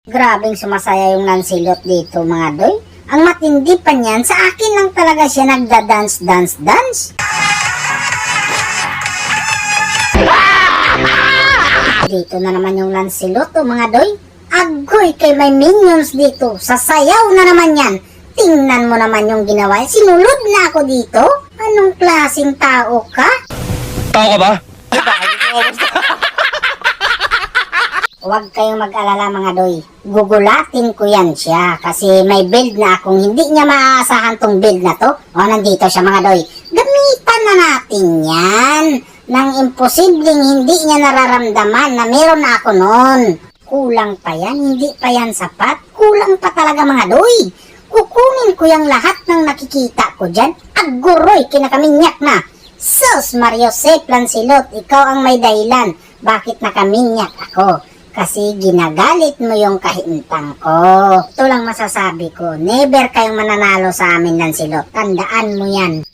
Grabing sumasaya yung Lancelot dito mga doy. Ang matindi pa niyan, sa akin lang talaga siya nagda-dance. Dito na naman yung Lancelot mga doy. Agoy kay may minions dito. Sasayaw na naman yan. Tingnan mo naman yung ginawa. Sinulod na ako dito. Anong klaseng tao ka? Tao ka ba? Huwag kayong mag-alala mga doy. Gugulatin ko yan siya. Kasi may build na akong hindi niya maaasahan tong build na to. O, nandito siya mga doy. Gamitan na natin yan. Nang imposibleng hindi niya nararamdaman na meron na ako noon. Kulang pa yan. Hindi pa yan sapat. Kulang pa talaga mga doy. Kukunin ko yung lahat ng nakikita ko dyan. Aguroy, kinakaminyak na. Sus, Mario Sep Lancelot, ikaw ang may dahilan. Bakit nakaminyak ako? Kasi ginagalit mo yung kahintang ko. Ito lang masasabi ko, never kayong mananalo sa amin, Lancelot. Tandaan mo yan.